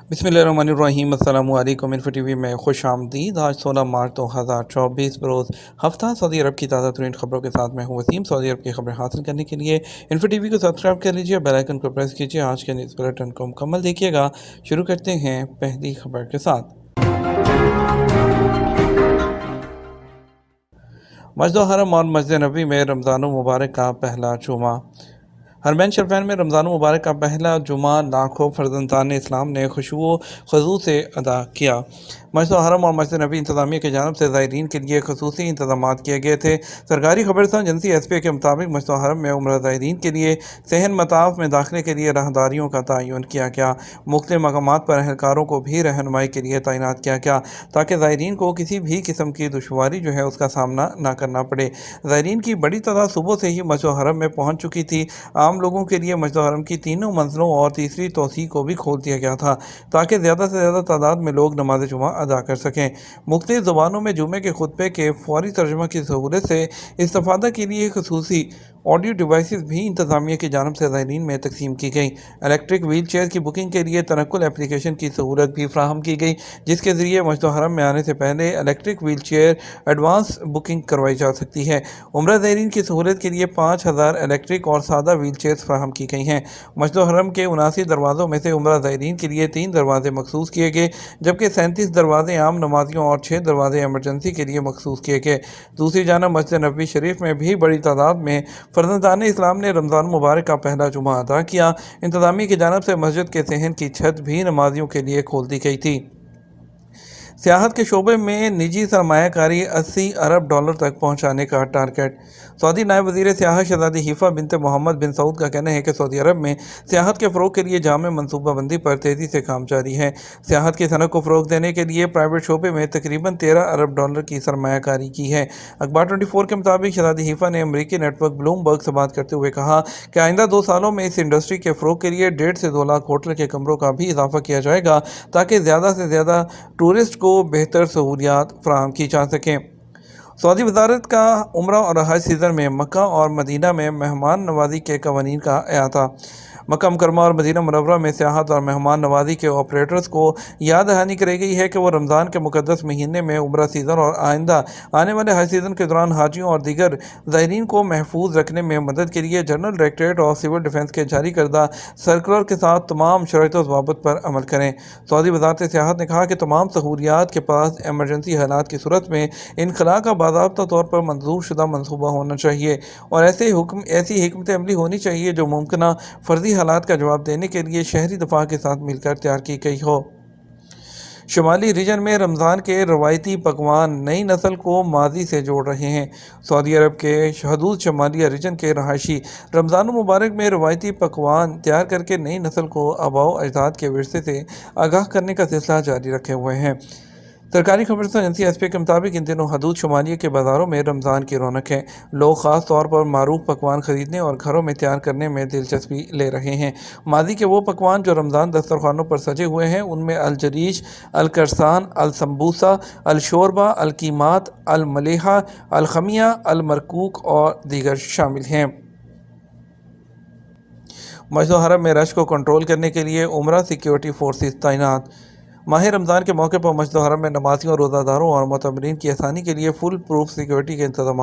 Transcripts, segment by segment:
बिस्मिल्लाहिर्रहमानिर्रहीम। अस्सलामु अलैकुम। इन्फो टी वी में खुश आमदीद। आज 16 मार्च 2024 बरोज़ हफ्ता सऊदी अरब की ताज़ा तरीन खबरों के साथ मैं हूँ वसीम। सऊदी अरब की खबरें हासिल करने के लिए इन्फो टी वी को सब्सक्राइब कर लीजिए, बेल आइकन को प्रेस कीजिए। आज के न्यूज़ बुलेटिन को मुकम्मल देखिएगा। शुरू करते हैं पहली खबर के साथ। मस्जिद हरम और मस्जिद नबी में रमज़ान मुबारक का पहला जुमा। हरमैन शरीफैन में रमज़ान मुबारक का पहला जुमा लाखों फर्जंदान इस्लाम ने खुशू खजू से अदा किया। मस्जिद हरम और मस्जिद नबी इंतज़ामिया की जानब से ज़ायरीन के लिए खसूसी इंतजाम किए गए थे। सरकारी खबरसां एजेंसी एसपीए के मुताबिक मस्जिद हरम में उम्रा ज़ायरीन के लिए सहन मताफ में दाखिले के लिए राहदारियों का तयन किया गया। मुख्तलिफ मकामात पर अहलकारों को भी रहनुमाई के लिए तैनात किया गया ताकि ज़ायरीन को किसी भी किस्म की दुश्वारी जो है उसका सामना न करना पड़े। ज़ायरीन की बड़ी तादाद सुबह से ही मस्जिद हरम में पहुँच चुकी थी। आम लोगों के लिए मस्जिद हरम की तीनों मंजिलों और तीसरी तोसी को भी खोल दिया गया था ताकि ज़्यादा से ज़्यादा तादाद में लोग नमाज जुमा अदा कर सकें। मुख्तलिफ ज़ुबानों में जुमे के खुतबे के फौरी तर्जुमा की सहूलत से इस्तेफ़ादा के लिए खसूसी ऑडियो डिवाइसेस भी इंतज़ामिया की जानब से ज़ायरीन में तकसीम की गई। इलेक्ट्रिक व्हील चेयर की बुकिंग के लिए तनक्कुल एप्लीकेशन की सहूलत भी फ्राहम की गई, जिसके ज़रिए मस्जिद हरम में आने से पहले electric wheel chair advance booking करवाई जा सकती है। उम्रा ज़ायरीन की सहूलत के लिए 5000 इलेक्ट्रिक और सादा व्हील चेयर्स फ्राहम की गई हैं। मस्जिद हरम के 79 दरवाज़ों में से उम्रा ज़ायरीन के लिए 3 दरवाजे मखसूस किए गए, जबकि 37 दरवाजे आम नमाजियों और 6 दरवाजे एमरजेंसी के लिए मखसूस किए गए। दूसरी जानब मस्जिद नबवी शरीफ में भी बड़ी तादाद में फर्जंदान इस्लाम ने रमज़ान मुबारक का पहला जुमा अदा किया। इंतज़ामिया की जानब से मस्जिद के सहन की छत भी नमाजियों के लिए खोल दी गई थी। सियाहत के शोबे में निजी सरमायाकारी 80 अरब डॉलर तक पहुँचाने का टारगेट। सऊदी नायब वज़ीर सियाहत शहज़ादी हिफ़ा बिनते मोहम्मद बिन सऊद का कहना है कि सऊदी अरब में सियाहत के फ़रोग़ के लिए जामे मनसूबाबंदी पर तेज़ी से काम जारी है। सियाहत की सनत को फ़रोग़ देने के लिए प्राइवेट शोबे में तकरीबन 13 अरब डॉलर की सरमायाकारी की है। अखबार 24 के मुताबिक शहज़ादी हिफ़ा ने अमरीकी नेटवर्क ब्लूमबर्ग से बात करते हुए कहा कि आइंदा 2 सालों में इस इंडस्ट्री के फ़रोग़ के लिए 1.5 से 2 लाख होटल के कमरों का भी इजाफा किया जाएगा ताकि ज़्यादा से ज़्यादा टूरिस्ट को बेहतर सहूलियात फराहम की जा सकें। सऊदी वजारत का उम्रा और हज सीज़न में मक्का और मदीना में मेहमान नवाजी के कवानीन का अहाता। मक्का मुकरमा और मदीना मुनव्वरा में सियाहत और मेहमान नवाजी के ऑपरेटर्स को याद दहानी कराई गई है कि वो रमज़ान के मुक़द्दस महीने में उम्रा सीज़न और आइंदा आने वाले हज सीज़न के दौरान हाजियों और दीगर ज़ायरीन को महफूज रखने में मदद के लिए general directorate of civil defence के जारी करदा सर्कुलर के साथ तमाम शराइतों ज़वाबित पर अमल करें। सऊदी वज़ारत सियाहत ने कहा कि तमाम सहूलियात के पास एमरजेंसी हालात की सूरत में इनखला का बाज़ाब्ता तौर पर मंजूर शुदा मनसूबा होना चाहिए और ऐसी हिकमत अमली होनी चाहिए जो मुमकिन फ़र्जी हालात का जवाब देने के लिए शहरी दफा के साथ मिलकर तैयार की गई हो। शुमाली रीजन में रमज़ान के रवायती पकवान नई नस्ल को माजी से जोड़ रहे हैं। सऊदी अरब के हदूद शमालिया रीजन के रहायशी रमज़ान मुबारक में रवायती पकवान तैयार करके नई नस्ल को आबाओ अजदाद के विरसे से आगाह करने का सिलसिला जारी रखे हुए हैं। सरकारी खबरसां एजेंसी एसपीए के मुताबिक इन दिनों हदूद शुमालिया के बाज़ारों में रमज़ान की रौनक है। लोग ख़ास तौर पर मारूफ पकवान ख़रीदने और घरों में तैयार करने में दिलचस्पी ले रहे हैं। मादी के वो पकवान जो रमज़ान दस्तरखानों पर सजे हुए हैं उनमें अलजरीश, अलकरसान, अलसम्बूसा, अलशोरबा, अलकीमात, अलमलेहा, अलखमिया, अलमरकूक और दीगर शामिल हैं। मस्जिद हरम में रश को कंट्रोल करने के लिए उमरा सिक्योरिटी फोर्सेस तैनात। माह रमज़ान के मौके पर मस्जिद हरम में नमाजियों, रोज़ादारों और मुतमरीन की आसानी के लिए फुल प्रूफ सिक्योरिटी के इंतजाम।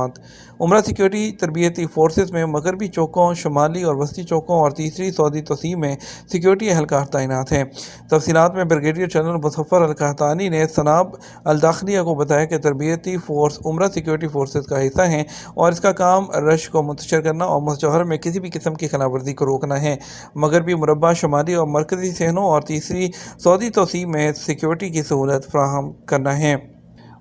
उमरा सिक्योरिटी तरबियती फोर्सेस में मगरबी चौकों, शुमाली और वस्ती चौकों और तीसरी सऊदी तोसीम में सिक्योरिटी एहलकार तैनात हैं। तफसीलात में ब्रिगेडियर जनरल मुज़फ़्फ़र अल कहतानी ने सनाब अल दाखिलिया को बताया कि तरबियती फ़ोर्स उमरा सिक्योरिटी फोर्सेस का हिस्सा हैं और इसका काम रश को मुंतशिर करना और मस्जिद हरम में किसी भी किस्म की खिलाफवर्जी को रोकना है। मगरबी मुरब्बा, शुमाली और मरकज़ी सहनों और तीसरी सऊदी तोसीम में सिक्योरिटी की सहूलत फ्राहम करना है।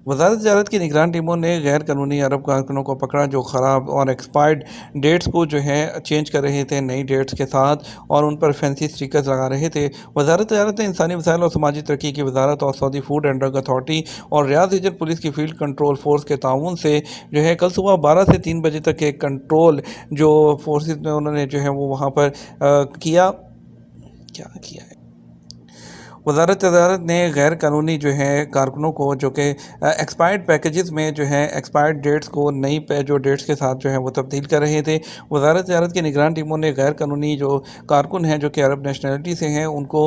वज़ारत तिजारत की निगरान टीमों ने गैर कानूनी अरब कारकुनों को पकड़ा जो ख़राब और एक्सपायर्ड डेट्स को जो है चेंज कर रहे थे नई डेट्स के साथ और उन पर फैंसी स्टिकर्स लगा रहे थे। वज़ारत तिजारत ने इंसानी वसाइल और समाजी तरक्की की वजारत और Saudi food and drug authority और रियाद रीजन पुलिस की फील्ड कंट्रोल फोर्स के ताउन से जो है कल सुबह 12 से 3 बजे तक एक कंट्रोल जो फोर्सेस में उन्होंने जो है वो वहाँ पर किया है। वजारत तजारत ने गैर कानूनी जो है कारकुनों को जो कि एक्सपायर्ड पैकेजेस में जो है एक्सपायर्ड डेट्स को नई जो डेट्स के साथ जो है वो तब्दील कर रहे थे। वजारत तजारत की निगरान टीमों ने गैर कानूनी जो कारकुन हैं जो कि अरब नेशनलिटी से हैं उनको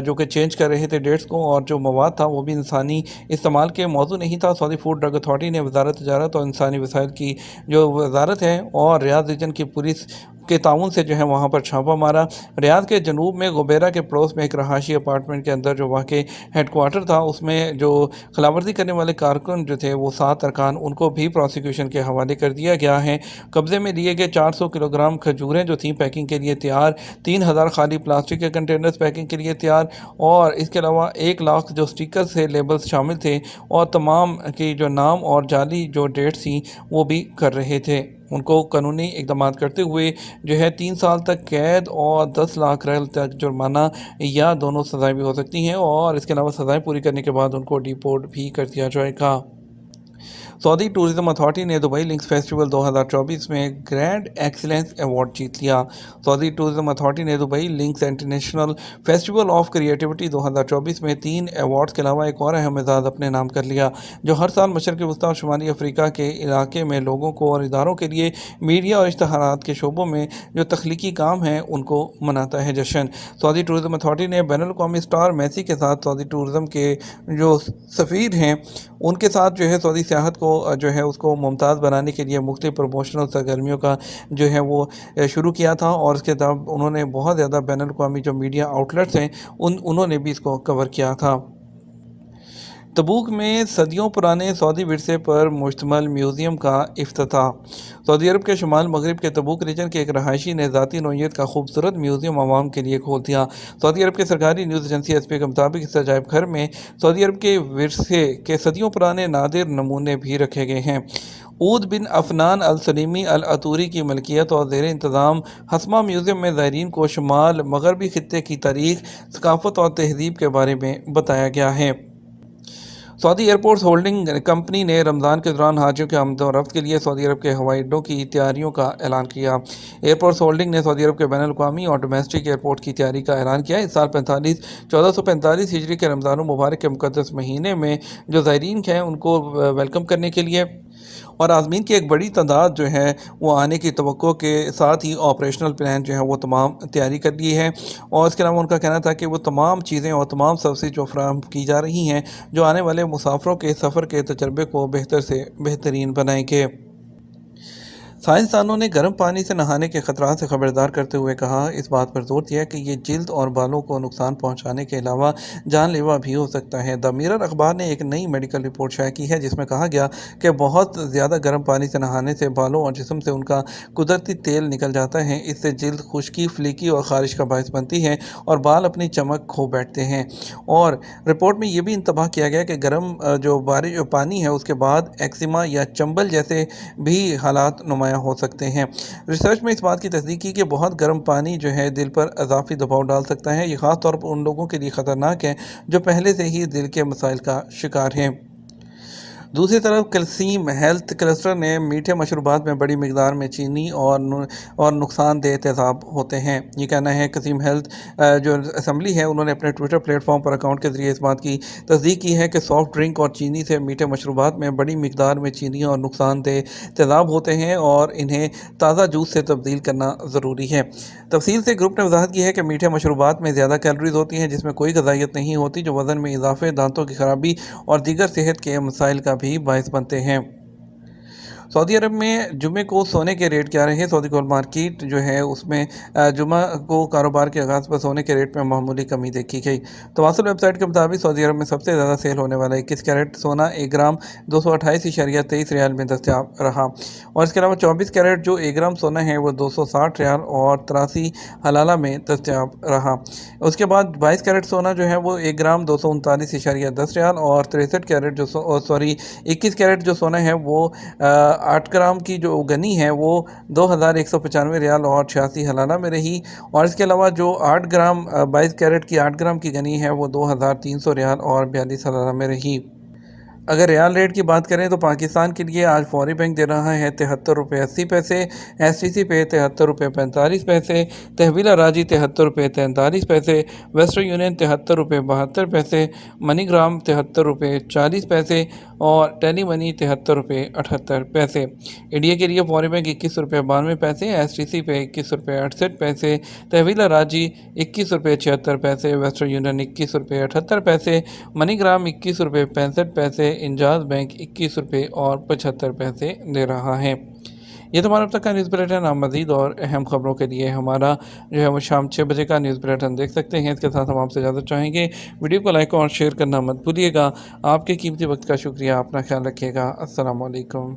जो कि चेंज कर रहे थे डेट्स को, और जो मवाद था वो भी इंसानी इस्तेमाल के मौजू नहीं था। सऊदी फूड ड्रग अथॉरिटी ने वजारत तजारत और इंसानी वसाइल की जो वजारत है और रियाद रीजन की पुलिस के ताउन से जो है वहाँ पर छापा मारा। रियाद के जनूब में गुबेरा के पड़ोस में एक रहायशी अपार्टमेंट के अंदर जो वहाँ के हेडक्वार्टर था उसमें जो खिलाफवर्जी करने वाले कारकुन जो थे वो 7 अरकान, उनको भी प्रोसिक्यूशन के हवाले कर दिया गया है। कब्जे में लिए गए 400 किलोग्राम खजूरें जो थी पैकिंग के लिए तैयार, 3000 खाली प्लास्टिक के कंटेनर्स पैकिंग के लिए तैयार, और इसके अलावा 1 लाख जो स्टिकर्स थे, लेबल्स शामिल थे, और तमाम की जो नाम और जाली जो डेट थी वो भी कर रहे थे। उनको कानूनी इक़दाम करते हुए जो है 3 साल तक कैद और 10 लाख रियाल तक जुर्माना या दोनों सज़ाएं भी हो सकती हैं, और इसके अलावा सज़ाएं पूरी करने के बाद उनको डिपोर्ट भी कर दिया जाएगा। सऊदी टूरिज्म अथॉरिटी ने दुबई लिंक्स फेस्टिवल 2024 में ग्रैंड एक्सीलेंस अवार्ड जीत लिया। सऊदी टूरिज्म अथॉरिटी ने Dubai links international festival of creativity 2024 में 3 अवार्ड्स के अलावा एक और अहम एजाज़ अपने नाम कर लिया, जो हर साल मशरक़ी वस्ती और शुमाली अफ्रीका के इलाके में लोगों को और इदारों के लिए मीडिया और इश्तहारात के शोबों में जो तख्लीकी काम है उनको मनाता है जश्न। सऊदी टूरिज्म अथॉरिटी ने बैनुल-अक़वामी स्टार मेसी के साथ सऊदी टूरिज्म के जो सफ़ीर हैं उनके साथ जो है सऊदी सियाहत को जो है उसको मुमताज़ बनाने के लिए मुख्तलिफ प्रमोशनल सरगर्मियों का जो है वो शुरू किया था, और इसके तहत उन्होंने बहुत ज़्यादा बैनुल-अक़वामी जो मीडिया आउटलेट्स हैं उन्होंने भी इसको कवर किया था। तबूक में सदियों पुराने सऊदी विरसे पर मुश्तमल म्यूज़ियम का इफ्तिताह। सऊदी अरब के शुमाल मगरब के तबूक रीजन के एक रहायशी ने ज़ाती नौइयत का खूबसूरत म्यूज़ियम आवाम के लिए खोल दिया। सऊदी अरब के सरकारी न्यूज़ एजेंसी एसपी के मुताबिक इस अजायब घर में सऊदी अरब के विरसे के सदियों पुराने नादिर नमूने भी रखे गए हैं। ऊद बिन अफनान अल सलीमी अल अतूरी की मलकियत और ज़ेर इंतज़ाम हस्मा म्यूज़ियम में ज़ायरीन को शुमाल मगरबी खित्ते की तारीख़, सकाफ़त और तहज़ीब के बारे में बताया गया है। सऊदी एयरपोर्ट्स होल्डिंग कंपनी ने रमज़ान के दौरान हाजियों के आमद और रफ्त के लिए सऊदी अरब के हवाई अड्डों की तैयारियों का ऐलान किया। एयरपोर्ट्स होल्डिंग ने सऊदी अरब के बैनुल-अक़वामी और डोमेस्टिक एयरपोर्ट की तैयारी का ऐलान किया। इस साल 1445 हिजरी के रमज़ान मुबारक के मुक़द्दस महीने में जो ज़ायरीन हैं उनको वेलकम करने के लिए और आज़मीन की एक बड़ी तादाद जो है वो आने की तवक्को के साथ ही ऑपरेशनल प्लान जो है वो तमाम तैयारी कर ली है, और इसके अलावा उनका कहना था कि वो तमाम चीज़ें और तमाम सर्विस जो फराहम की जा रही हैं जो आने वाले मुसाफिरों के सफ़र के तजर्बे को बेहतर से बेहतरीन बनाएंगे। साइंसदानों ने गर्म पानी से नहाने के खतरात से खबरदार करते हुए कहा, इस बात पर जोर दिया कि ये जिल्द और बालों को नुकसान पहुंचाने के अलावा जानलेवा भी हो सकता है। द मिरर अखबार ने एक नई मेडिकल रिपोर्ट शाया की है जिसमें कहा गया कि बहुत ज़्यादा गर्म पानी से नहाने से बालों और जिस्म से उनका कुदरती तेल निकल जाता है। इससे जिल्द खुश्की, फ्लीकी और ख़ारिश का बायस बनती है और बाल अपनी चमक खो बैठते हैं। और रिपोर्ट में ये भी इंतबाह किया गया कि गर्म जो पानी है उसके बाद एक्जिमा या चंबल जैसे भी हालात नुमाया हो सकते हैं। रिसर्च में इस बात की तस्दीक की कि बहुत गर्म पानी जो है दिल पर इजाफी दबाव डाल सकता है। ये ख़ास तौर पर उन लोगों के लिए ख़तरनाक है जो पहले से ही दिल के मसाइल का शिकार हैं। दूसरी तरफ कैल्शियम हेल्थ क्लस्टर ने मीठे मशरूबात में बड़ी मिकदार में चीनी और नुकसानदेह तेज़ाब होते हैं। ये कहना है कैल्शियम हेल्थ जो असम्बली है उन्होंने अपने ट्विटर प्लेटफॉर्म पर अकाउंट के ज़रिए इस बात की तस्दीक की है कि सॉफ्ट ड्रिंक और चीनी से मीठे मशरूबात में बड़ी मिकदार में चीनी और नुकसानदेह तेज़ाब होते हैं और इन्हें ताज़ा जूस से तब्दील करना ज़रूरी है। तफसील से ग्रुप ने वजाहत की है कि मीठे मशरूबात में ज़्यादा कैलोरीज होती हैं जिसमें कोई ग़िज़ाइयत नहीं होती, जो वज़न में इजाफे, दांतों की खराबी और दीगर सेहत के मसाइल का भी बायस बनते हैं। सऊदी अरब में जुमे को सोने के रेट क्या रहे। सऊदी गोल्ड मार्केट जो है उसमें जुमा को कारोबार के आगाज़ पर सोने के रेट में मामूली कमी देखी गई। तवासुल वेबसाइट के मुताबिक सऊदी अरब में सबसे ज़्यादा सेल होने वाला 21 कैरेट सोना 1 ग्राम 228.23 रियाल में दस्तियाब रहा, और इसके अलावा 24 कैरेट जो 1 ग्राम सोना है वो 260 रियाल और 83 हलाला में दस्तियाब रहा। उसके बाद 22 कैरेट सोना जो है वो 1 ग्राम 239.10 रियाल और 63 कैरेट जो 21 कैरेट जो सोना है वो 8 ग्राम की जो गनी है वो 2195 रियाल और 86 हलाला में रही, और इसके अलावा जो 8 ग्राम 22 कैरेट की 8 ग्राम की गनी है वो 2300 रियाल और 42 हलाला में रही। اگر ریال ریٹ کی بات کریں تو پاکستان کے لیے آج فوری بینک دے رہا ہے 73 روپے 80 پیسے، ایس ٹی سی پہ 73 روپے 45 پیسے، تحویل اراضی 73 روپے 43 پیسے، ویسٹرن یونین 73 روپے 72 پیسے، منی گرام 73 روپے 40 پیسے اور ٹیلی منی 73 روپے 78 پیسے۔ انڈیا کے لیے فوری بینک 21 روپے 92 پیسے، ایس ٹی سی پہ 21 روپے 68 پیسے، تحویل اراضی 21 روپے 76 پیسے، ویسٹرن یونین 21 روپے 78 پیسے، منی گرام 21 روپے 65 پیسے، انجاز بینک 21 روپے اور 75 پیسے دے رہا ہے۔ یہ تو ہمارا اب تک کا نیوز بلیٹن۔ آپ مزید اور اہم خبروں کے لیے ہمارا جو ہے وہ شام 6 بجے کا نیوز بلیٹن دیکھ سکتے ہیں۔ اس کے ساتھ ہم آپ سے اجازت چاہیں گے، ویڈیو کو لائک اور شیئر کرنا مت بھولیے گا۔ آپ کے قیمتی وقت کا شکریہ، اپنا خیال رکھیے گا۔ السلام علیکم۔